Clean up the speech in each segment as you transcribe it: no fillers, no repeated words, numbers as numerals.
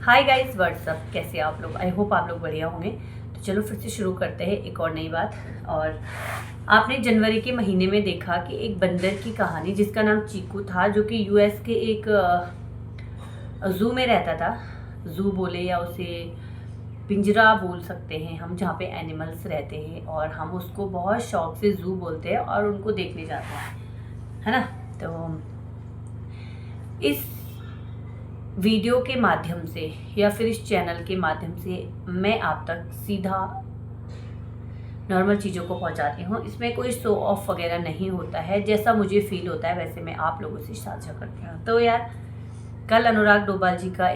Hi guys, WhatsApp, कैसे हैं आप लोग। आई होप आप लोग बढ़िया होंगे। तो चलो फिर से शुरू करते हैं एक और नई बात। और आपने जनवरी के महीने में देखा कि एक बंदर की कहानी जिसका नाम चीकू था, जो कि यूएस के एक ज़ू में रहता था। ज़ू बोले या उसे पिंजरा बोल सकते हैं हम, जहाँ पे एनिमल्स रहते हैं, और हम उसको बहुत शौक से ज़ू बोलते हैं और उनको देखने जाते हैं, है ना। तो इस वीडियो के माध्यम से या फिर इस चैनल के माध्यम से मैं आप तक सीधा नॉर्मल चीज़ों को पहुंचाती हूँ। इसमें कोई शो ऑफ वगैरह नहीं होता है, जैसा मुझे फील होता है वैसे मैं आप लोगों से साझा करती हूँ। तो यार, कल अनुराग डोभाल जी का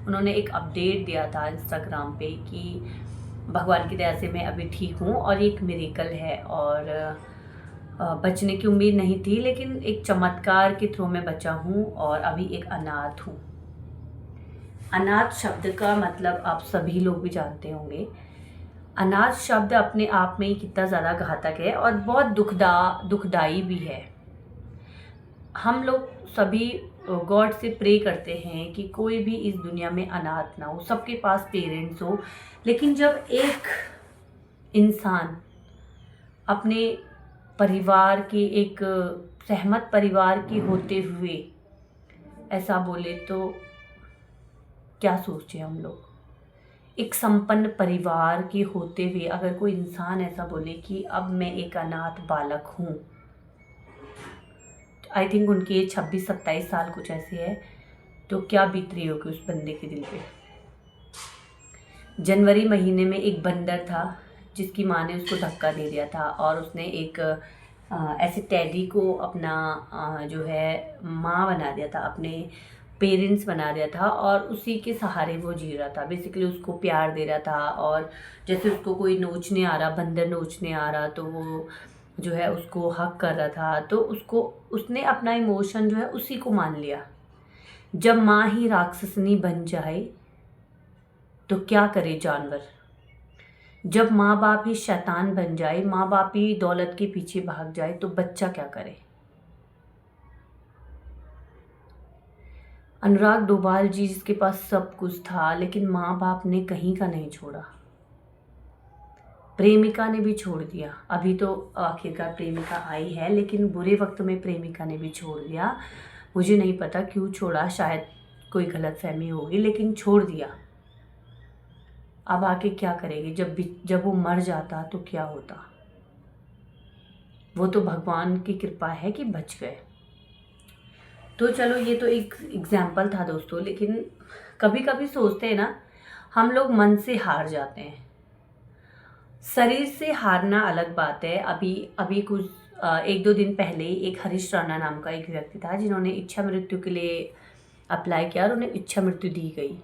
उन्होंने एक अपडेट दिया था इंस्टाग्राम पे कि भगवान की दया से मैं अभी ठीक हूँ और ये एक मिरेकल है, और बचने की उम्मीद नहीं थी, लेकिन एक चमत्कार के थ्रू मैं बचा हूँ और अभी एक अनाथ हूँ। अनाथ शब्द का मतलब आप सभी लोग भी जानते होंगे। अनाथ शब्द अपने आप में ही कितना ज़्यादा घातक है और बहुत दुखदाई भी है। हम लोग सभी गॉड से प्रे करते हैं कि कोई भी इस दुनिया में अनाथ ना हो, सबके पास पेरेंट्स हो। लेकिन जब एक इंसान अपने परिवार के एक सहमत परिवार के होते हुए ऐसा बोले तो क्या सोचे हम लोग। एक संपन्न परिवार के होते हुए अगर कोई इंसान ऐसा बोले कि अब मैं एक अनाथ बालक हूँ, आई थिंक उनकी एज 26-27 साल कुछ ऐसे है, तो क्या बीत रही होगी उस बंदे के दिल पे। जनवरी महीने में एक बंदर था जिसकी माँ ने उसको धक्का दे दिया था, और उसने एक ऐसे टैडी को अपना जो है माँ बना दिया था, अपने पेरेंट्स बना दिया था, और उसी के सहारे वो जी रहा था। बेसिकली उसको प्यार दे रहा था, और जैसे उसको कोई नोचने आ रहा, बंदर नोचने आ रहा, तो वो जो है उसको हक कर रहा था। तो उसने अपना इमोशन जो है उसी को मान लिया। जब माँ ही राक्षसनी बन जाए तो क्या करे जानवर। जब माँ बाप ही शैतान बन जाए, माँ बाप ही दौलत के पीछे भाग जाए, तो बच्चा क्या करे। अनुराग डोभाल जी जिसके पास सब कुछ था, लेकिन माँ बाप ने कहीं का नहीं छोड़ा, प्रेमिका ने भी छोड़ दिया। अभी तो आखिरकार प्रेमिका आई है, लेकिन बुरे वक्त में प्रेमिका ने भी छोड़ दिया। मुझे नहीं पता क्यों छोड़ा, शायद कोई गलतफहमी होगी, लेकिन छोड़ दिया। अब आके क्या करेगी। जब वो मर जाता तो क्या होता। वो तो भगवान की कृपा है कि बच गए। तो चलो, ये तो एक एग्जाम्पल था दोस्तों। लेकिन कभी कभी सोचते हैं ना, हम लोग मन से हार जाते हैं। शरीर से हारना अलग बात है। अभी अभी कुछ 1-2 दिन पहले एक हरीश राणा नाम का एक व्यक्ति था जिन्होंने इच्छा मृत्यु के लिए अप्लाई किया और उन्हें इच्छा मृत्यु दी गई।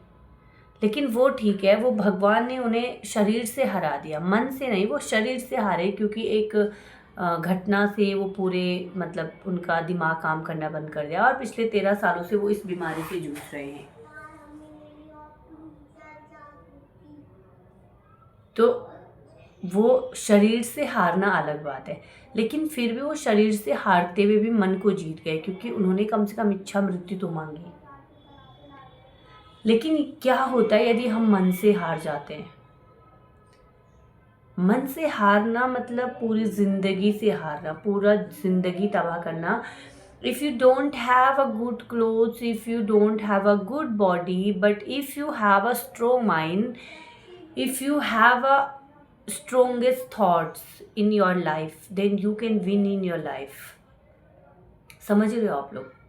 लेकिन वो ठीक है, वो भगवान ने उन्हें शरीर से हरा दिया, मन से नहीं, वो शरीर से हारे, क्योंकि एक घटना से वो पूरे मतलब उनका दिमाग काम करना बंद कर दिया, और पिछले 13 सालों से वो इस बीमारी से जूझ रहे हैं। तो वो शरीर से हारना अलग बात है, लेकिन फिर भी वो शरीर से हारते हुए भी मन को जीत गए, क्योंकि उन्होंने कम से कम इच्छा मृत्यु तो मांगी। लेकिन क्या होता है यदि हम मन से हार जाते हैं। मन से हारना मतलब पूरी जिंदगी से हारना, पूरा जिंदगी तबाह करना। If you don't have a good clothes, if you don't have a good body, but if you have a strong mind, if you have a strongest thoughts in your life, then you can win in your life। समझ रहे हो आप लोग।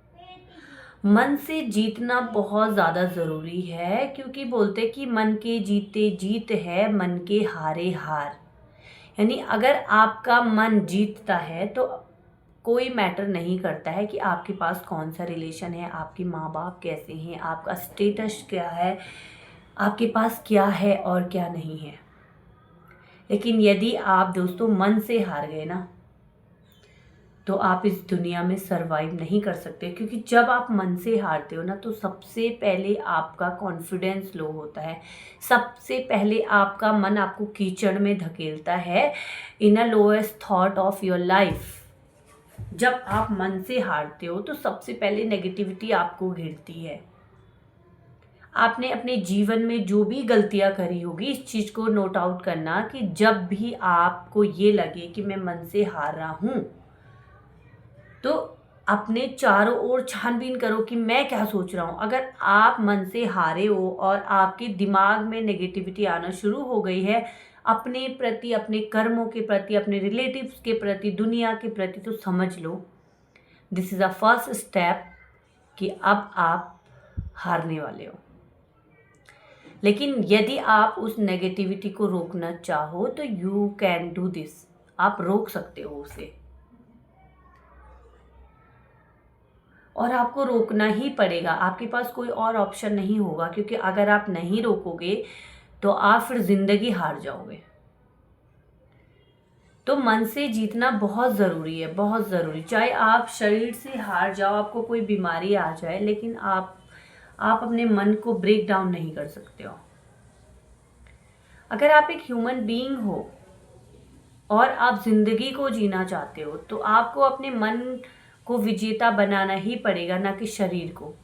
मन से जीतना बहुत ज़्यादा ज़रूरी है, क्योंकि बोलते कि मन के जीते जीत है, मन के हारे हार। यानी अगर आपका मन जीतता है तो कोई मैटर नहीं करता है कि आपके पास कौन सा रिलेशन है, आपके माँ बाप कैसे हैं, आपका स्टेटस क्या है, आपके पास क्या है और क्या नहीं है। लेकिन यदि आप दोस्तों मन से हार गए ना, तो आप इस दुनिया में सरवाइव नहीं कर सकते। क्योंकि जब आप मन से हारते हो ना, तो सबसे पहले आपका कॉन्फिडेंस लो होता है। सबसे पहले आपका मन आपको कीचड़ में धकेलता है, in a lowest thought of your life. जब आप मन से हारते हो तो सबसे पहले नेगेटिविटी आपको घिरती है। आपने अपने जीवन में जो भी गलतियां करी होगी, इस चीज़ को नोट आउट करना कि जब भी आपको ये लगे कि मैं मन से हार रहा हूँ, तो अपने चारों ओर छानबीन करो कि मैं क्या सोच रहा हूँ। अगर आप मन से हारे हो और आपके दिमाग में नेगेटिविटी आना शुरू हो गई है अपने प्रति, अपने कर्मों के प्रति, अपने रिलेटिव्स के प्रति, दुनिया के प्रति, तो समझ लो this is a first step कि अब आप हारने वाले हो। लेकिन यदि आप उस नेगेटिविटी को रोकना चाहो तो यू कैन डू दिस, आप रोक सकते हो उसे, और आपको रोकना ही पड़ेगा। आपके पास कोई और ऑप्शन नहीं होगा, क्योंकि अगर आप नहीं रोकोगे तो आप फिर जिंदगी हार जाओगे। तो मन से जीतना बहुत ज़रूरी है, बहुत ज़रूरी। चाहे आप शरीर से हार जाओ, आपको कोई बीमारी आ जाए, लेकिन आप अपने मन को ब्रेक डाउन नहीं कर सकते हो। अगर आप एक ह्यूमन बीइंग हो और आप जिंदगी को जीना चाहते हो तो आपको अपने मन को विजेता बनाना ही पड़ेगा, ना कि शरीर को।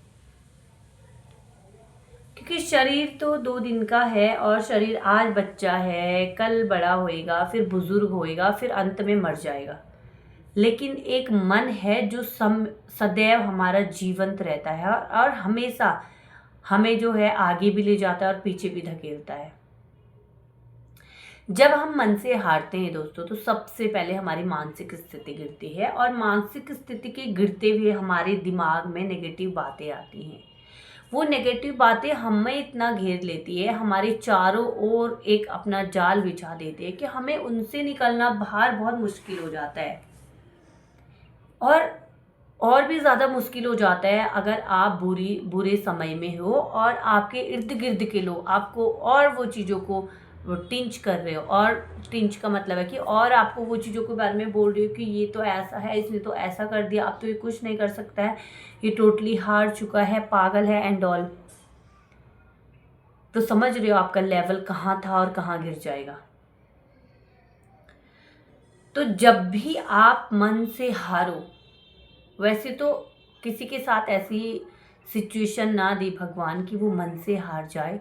क्योंकि शरीर तो 2 दिन का है, और शरीर आज बच्चा है, कल बड़ा होएगा, फिर बुजुर्ग होएगा, फिर अंत में मर जाएगा। लेकिन एक मन है जो सदैव हमारा जीवंत रहता है और हमेशा हमें जो है आगे भी ले जाता है और पीछे भी धकेलता है। जब हम मन से हारते हैं दोस्तों, तो सबसे पहले हमारी मानसिक स्थिति गिरती है, और मानसिक स्थिति के गिरते हुए हमारे दिमाग में नेगेटिव बातें आती हैं। वो नेगेटिव बातें हमें इतना घेर लेती है, हमारे चारों ओर एक अपना जाल बिछा देती है कि हमें उनसे निकलना बाहर बहुत मुश्किल हो जाता है। और भी ज़्यादा मुश्किल हो जाता है अगर आप बुरे समय में हो और आपके इर्द गिर्द के लोग आपको और वो चीज़ों को टिंच कर रहे हो। और टिंच का मतलब है कि और आपको वो चीज़ों के बारे में बोल रही हो कि ये तो ऐसा है, इसने तो ऐसा कर दिया, अब तो ये कुछ नहीं कर सकता है, ये टोटली हार चुका है, पागल है एंड ऑल। तो समझ रहे हो आपका लेवल कहाँ था और कहाँ गिर जाएगा। तो जब भी आप मन से हारो, वैसे तो किसी के साथ ऐसी सिचुएशन ना दे भगवान कि वो मन से हार जाए,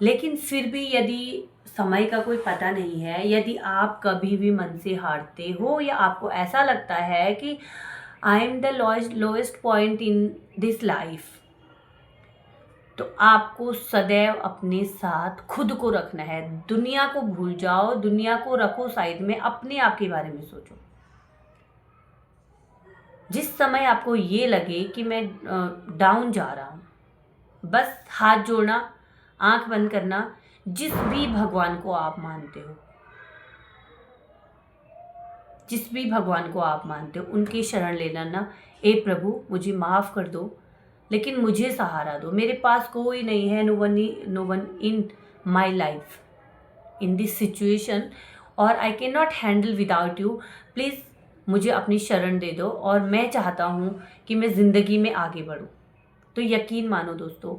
लेकिन फिर भी यदि समय का कोई पता नहीं है, यदि आप कभी भी मन से हारते हो या आपको ऐसा लगता है कि I am the lowest point in this life, तो आपको सदैव अपने साथ खुद को रखना है। दुनिया को भूल जाओ, दुनिया को रखो साइड में, अपने आप के बारे में सोचो। जिस समय आपको ये लगे कि मैं डाउन जा रहा हूँ, बस हाथ जोड़ना, आंख बंद करना, जिस भी भगवान को आप मानते हो, जिस भी भगवान को आप मानते हो उनकी शरण लेना ना, ए प्रभु मुझे माफ़ कर दो, लेकिन मुझे सहारा दो, मेरे पास कोई नहीं है, no one in my life in this situation, और I can not handle without you, please मुझे अपनी शरण दे दो, और मैं चाहता हूँ कि मैं ज़िंदगी में आगे बढ़ूँ। तो यकीन मानो दोस्तों,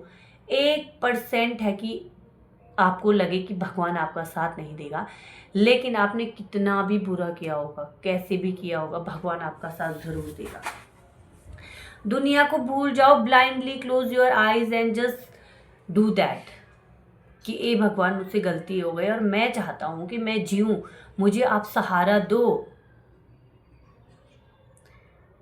1% है कि आपको लगे कि भगवान आपका साथ नहीं देगा, लेकिन आपने कितना भी बुरा किया होगा, कैसे भी किया होगा, भगवान आपका साथ ज़रूर देगा। दुनिया को भूल जाओ, blindly close your eyes and just do that कि ए भगवान मुझसे गलती हो गई और मैं चाहता हूँ कि मैं जीऊँ, मुझे आप सहारा दो।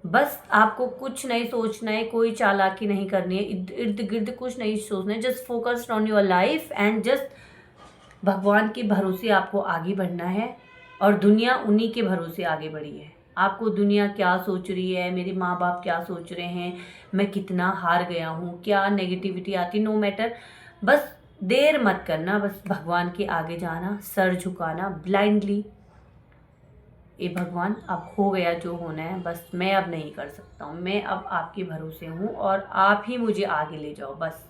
बस आपको कुछ नहीं सोचना है, कोई चालाकी नहीं करनी है, इर्द गिर्द कुछ नहीं सोचना है, just focused on your life and just भगवान के भरोसे आपको आगे बढ़ना है। और दुनिया उन्हीं के भरोसे आगे बढ़ी है। आपको दुनिया क्या सोच रही है, मेरे माँ बाप क्या सोच रहे हैं, मैं कितना हार गया हूँ, क्या नेगेटिविटी आती, नो मैटर, बस देर मत करना, बस भगवान के आगे जाना, सर झुकाना ब्लाइंडली। ये भगवान अब हो गया जो होना है, बस मैं अब नहीं कर सकता हूँ, मैं अब आपके भरोसे हूँ और आप ही मुझे आगे ले जाओ बस।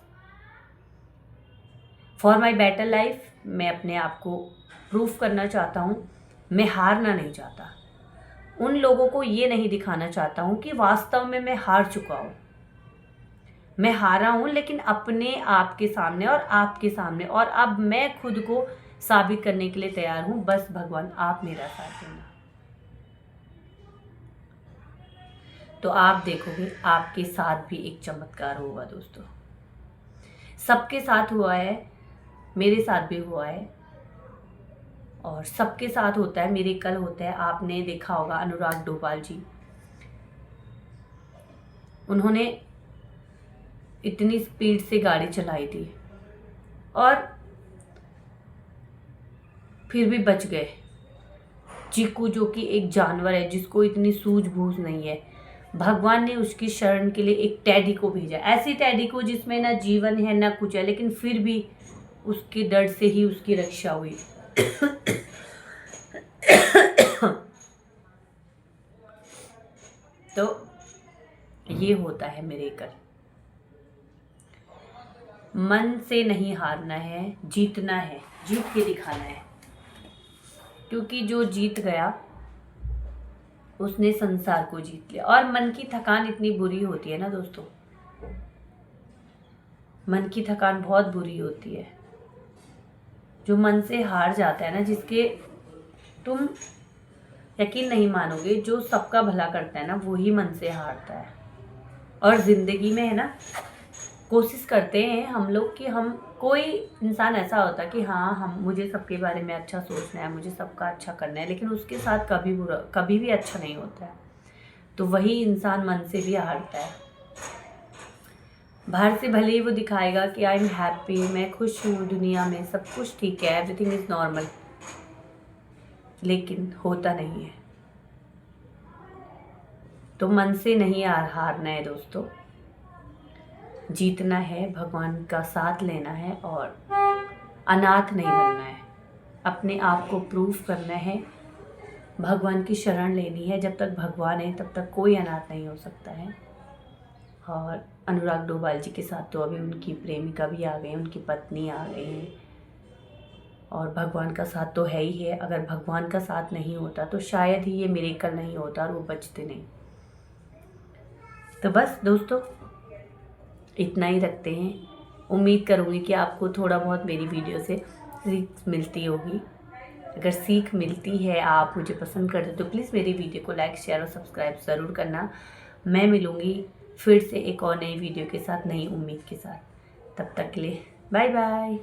फॉर माई बेटर लाइफ मैं अपने आप को प्रूफ करना चाहता हूँ, मैं हारना नहीं चाहता। उन लोगों को ये नहीं दिखाना चाहता हूँ कि वास्तव में मैं हार चुका हूँ। मैं हारा हूँ, लेकिन अपने आप के सामने और आपके सामने, और अब मैं खुद को साबित करने के लिए तैयार हूँ। बस भगवान आप मेरा साथ देना। तो आप देखोगे आपके साथ भी एक चमत्कार होगा दोस्तों। सबके साथ हुआ है, मेरे साथ भी हुआ है और सबके साथ होता है, मेरे कल होता है। आपने देखा होगा अनुराग डोभाल जी, उन्होंने इतनी स्पीड से गाड़ी चलाई थी और फिर भी बच गए। चीकू जो कि एक जानवर है जिसको इतनी सूझबूझ नहीं है, भगवान ने उसकी शरण के लिए एक टैडी को भेजा, ऐसी टैडी को जिसमें ना जीवन है ना कुछ है, लेकिन फिर भी उसके डर से ही उसकी रक्षा हुई। तो ये होता है मेरे कर। मन से नहीं हारना है, जीतना है, जीत के दिखाना है, क्योंकि जो जीत गया उसने संसार को जीत लिया। और मन की थकान इतनी बुरी होती है ना दोस्तों, मन की थकान बहुत बुरी होती है। जो मन से हार जाता है ना, जिसके तुम यकीन नहीं मानोगे, जो सबका भला करता है ना वही मन से हारता है। और ज़िंदगी में है ना, कोशिश करते हैं हम लोग कि हम, कोई इंसान ऐसा होता है कि हाँ मुझे सबके बारे में अच्छा सोचना है, मुझे सबका अच्छा करना है, लेकिन उसके साथ कभी भी अच्छा नहीं होता है। तो वही इंसान मन से भी हारता है। बाहर से भले ही वो दिखाएगा कि आई एम हैप्पी, मैं खुश हूँ, दुनिया में सब कुछ ठीक है, एवरीथिंग इज़ नॉर्मल, लेकिन होता नहीं है। तो मन से नहीं हारना है दोस्तों, जीतना है, भगवान का साथ लेना है और अनाथ नहीं बनना है। अपने आप को प्रूव करना है, भगवान की शरण लेनी है। जब तक भगवान है तब तक कोई अनाथ नहीं हो सकता है। और अनुराग डोभाल जी के साथ तो अभी उनकी प्रेमिका भी आ गई, उनकी पत्नी आ गई हैं और भगवान का साथ तो है ही है। अगर भगवान का साथ नहीं होता तो शायद ही ये मिरेकल नहीं होता और वो बचते नहीं। तो बस दोस्तों इतना ही रखते हैं। उम्मीद करूँगी कि आपको थोड़ा बहुत मेरी वीडियो से सीख मिलती होगी। अगर सीख मिलती है, आप मुझे पसंद करते तो प्लीज़ मेरी वीडियो को लाइक, शेयर और सब्सक्राइब ज़रूर करना। मैं मिलूँगी फिर से एक और नई वीडियो के साथ, नई उम्मीद के साथ। तब तक के लिए बाय बाय।